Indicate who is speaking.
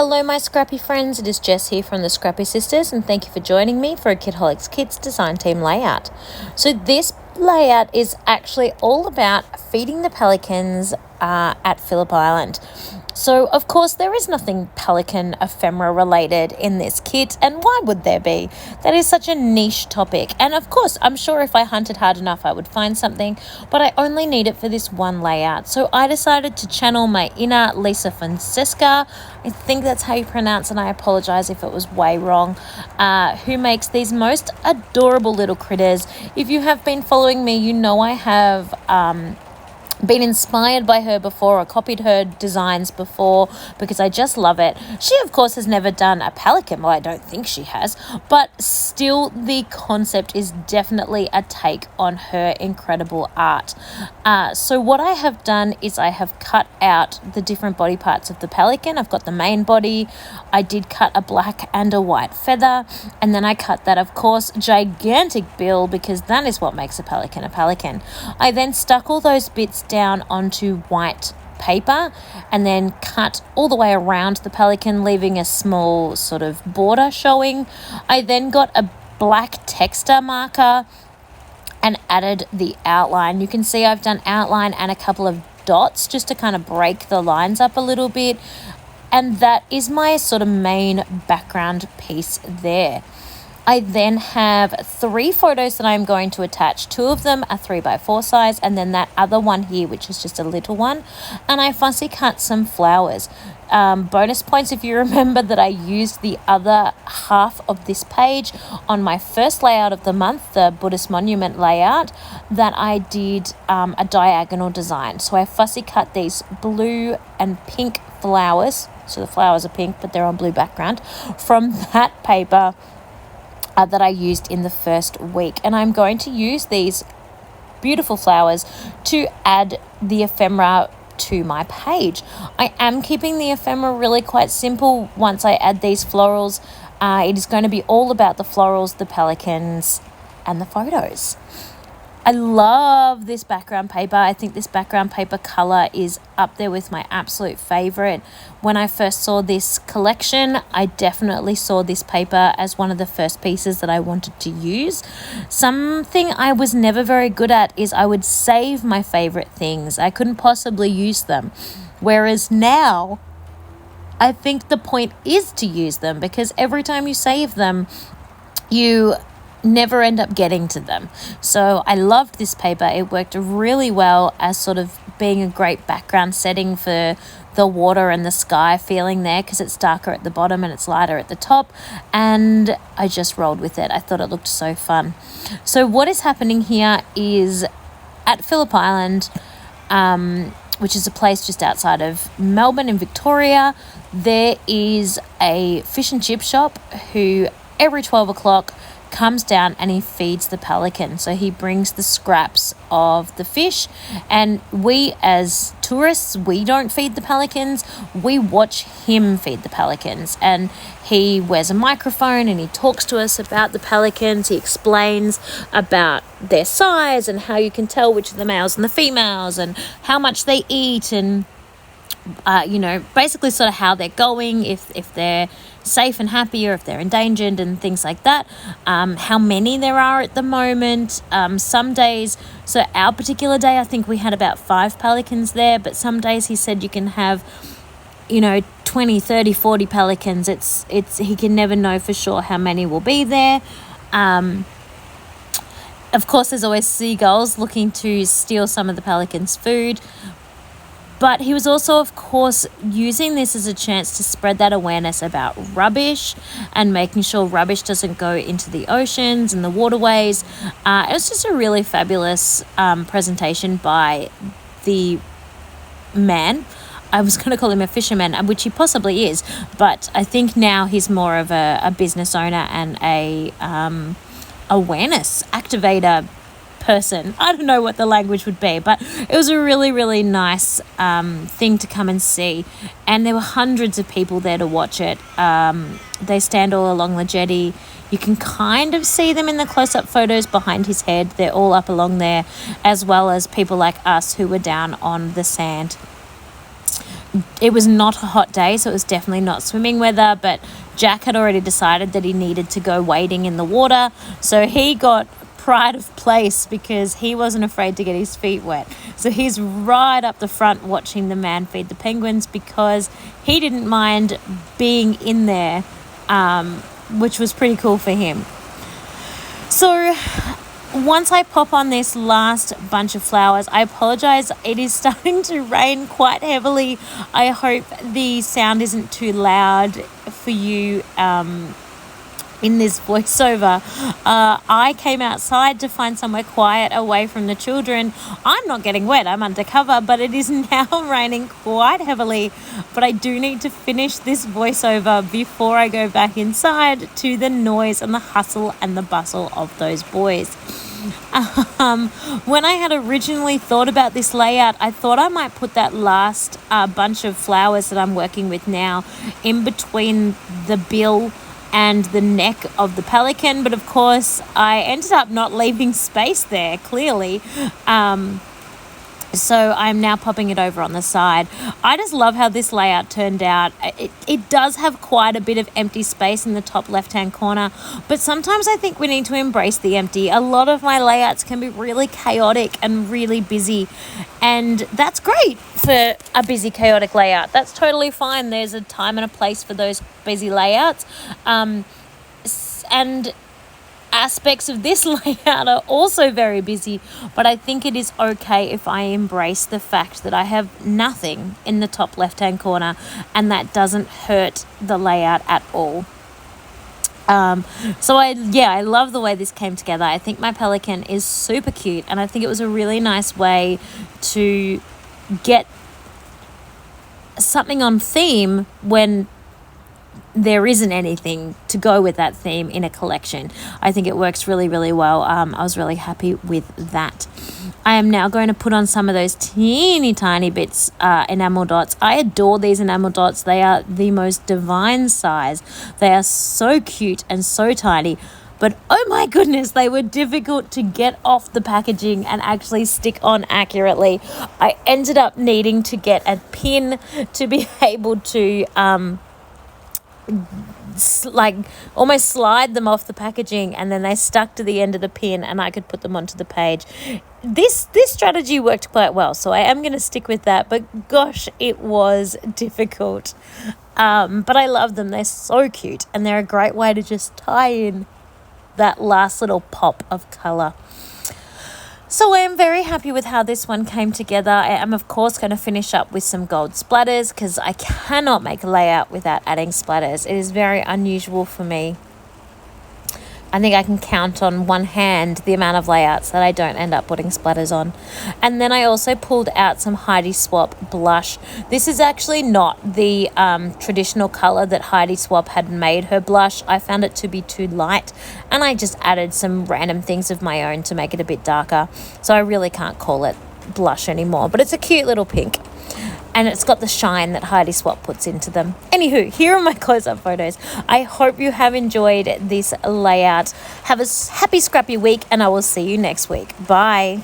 Speaker 1: Hello my scrappy friends, it is Jess here from the Scrappy Sisters and thank you for joining me for a Kitaholic Kits design team layout. So this layout is actually all about feeding the pelicans at Phillip Island. So of course there is nothing pelican ephemera related in this kit, and why would there be? That is such a niche topic, and of course I'm sure if I hunted hard enough I would find something, but I only need it for this one layout. So I decided to channel my inner Lisa Fonsesca, I think that's how you pronounce it, and I apologize if it was way wrong, who makes these most adorable little critters. If you have been following me, you know I have been inspired by her before or copied her designs before because I just love it. She of course has never done a pelican, well I don't think she has, but still the concept is definitely a take on her incredible art. So what I have done is I have cut out the different body parts of the pelican. I've got the main body, I did cut a black and a white feather, and then I cut that of course gigantic bill because that is what makes a pelican a pelican. I then stuck all those bits down onto white paper and then cut all the way around the pelican, leaving a small sort of border showing. I then got a black texture marker and added the outline. You can see I've done outline and a couple of dots just to kind of break the lines up a little bit, and that is my sort of main background piece there. I then have 3 photos that I'm going to attach. 2 of them are 3x4 size, and then that other one here, which is just a little one. And I fussy cut some flowers. Bonus points if you remember that I used the other half of this page on my first layout of the month, the Buddhist monument layout, that I did a diagonal design. So I fussy cut these blue and pink flowers. So the flowers are pink, but they're on blue background from that paper that I used in the first week, and I'm going to use these beautiful flowers to add the ephemera to my page. I am keeping the ephemera really quite simple once I add these florals. It is going to be all about the florals, the pelicans, and the photos. I love this background paper. I think this background paper color is up there with my absolute favorite. When I first saw this collection, I definitely saw this paper as one of the first pieces that I wanted to use. Something I was never very good at is I would save my favorite things. I couldn't possibly use them. Whereas now, I think the point is to use them, because every time you save them, you never end up getting to them. So I loved this paper. It worked really well as sort of being a great background setting for the water and the sky feeling there, because it's darker at the bottom and it's lighter at the top, and I just rolled with it. I thought it looked so fun. So what is happening here is at Phillip Island, which is a place just outside of Melbourne in Victoria, there is a fish and chip shop who every 12 o'clock comes down and he feeds the pelican. So he brings the scraps of the fish, and we as tourists, we don't feed the pelicans, we watch him feed the pelicans. And he wears a microphone and he talks to us about the pelicans. He explains about their size and how you can tell which of the males and the females and how much they eat, and basically sort of how they're going, if they're safe and happy or if they're endangered and things like that, how many there are at the moment. Some days, so our particular day, I think we had about 5 pelicans there, but some days he said you can have 20, 30, 40 pelicans. It's he can never know for sure how many will be there. Of course there's always seagulls looking to steal some of the pelicans' food. But he was also, of course, using this as a chance to spread that awareness about rubbish and making sure rubbish doesn't go into the oceans and the waterways. It was just a really fabulous presentation by the man. I was going to call him a fisherman, which he possibly is, but I think now he's more of a business owner and a awareness activator person. I don't know what the language would be, but it was a really, really nice thing to come and see, and there were hundreds of people there to watch it. They stand all along the jetty. You can kind of see them in the close-up photos behind his head. They're all up along there, as well as people like us who were down on the sand. it was not a hot day, so it was definitely not swimming weather, but Jack had already decided that he needed to go wading in the water, so he got pride of place because he wasn't afraid to get his feet wet. So he's right up the front watching the man feed the penguins because he didn't mind being in there, which was pretty cool for him. So once I pop on this last bunch of flowers, I apologize, it is starting to rain quite heavily. I hope the sound isn't too loud for you in this voiceover. I came outside to find somewhere quiet away from the children. I'm not getting wet, I'm undercover, but it is now raining quite heavily. But I do need to finish this voiceover before I go back inside to the noise and the hustle and the bustle of those boys. When I had originally thought about this layout, I thought I might put that last bunch of flowers that I'm working with now in between the bill and the neck of the pelican, but of course I ended up not leaving space there, clearly. So I'm now popping it over on the side. I just love how this layout turned out. It does have quite a bit of empty space in the top left-hand corner, but sometimes I think we need to embrace the empty. A lot of my layouts can be really chaotic and really busy, and that's great for a busy, chaotic layout. That's totally fine. There's a time and a place for those busy layouts. And aspects of this layout are also very busy, but I think it is okay if I embrace the fact that I have nothing in the top left-hand corner, and that doesn't hurt the layout at all. So I love the way this came together. I think my pelican is super cute, and I think it was a really nice way to get something on theme when there isn't anything to go with that theme in a collection. I think it works really, really well. I was really happy with that. I am now going to put on some of those teeny tiny bits enamel dots. I adore these enamel dots. They are the most divine size. They are so cute and so tiny. But oh my goodness, they were difficult to get off the packaging and actually stick on accurately. I ended up needing to get a pin to be able to almost slide them off the packaging, and then they stuck to the end of the pin and I could put them onto the page. This strategy worked quite well, so I am going to stick with that, but gosh, it was difficult. But I love them. They're so cute, and they're a great way to just tie in that last little pop of colour. So I am very happy with how this one came together. I am, of course, going to finish up with some gold splatters because I cannot make a layout without adding splatters. It is very unusual for me. I think I can count on one hand the amount of layouts that I don't end up putting splatters on. And then I also pulled out some Heidi Swap blush. This is actually not the traditional colour that Heidi Swap had made her blush. I found it to be too light, and I just added some random things of my own to make it a bit darker. So I really can't call it blush anymore, but it's a cute little pink. And it's got the shine that Heidi Swap puts into them. Anywho, here are my close-up photos. I hope you have enjoyed this layout. Have a happy scrappy week, and I will see you next week. Bye.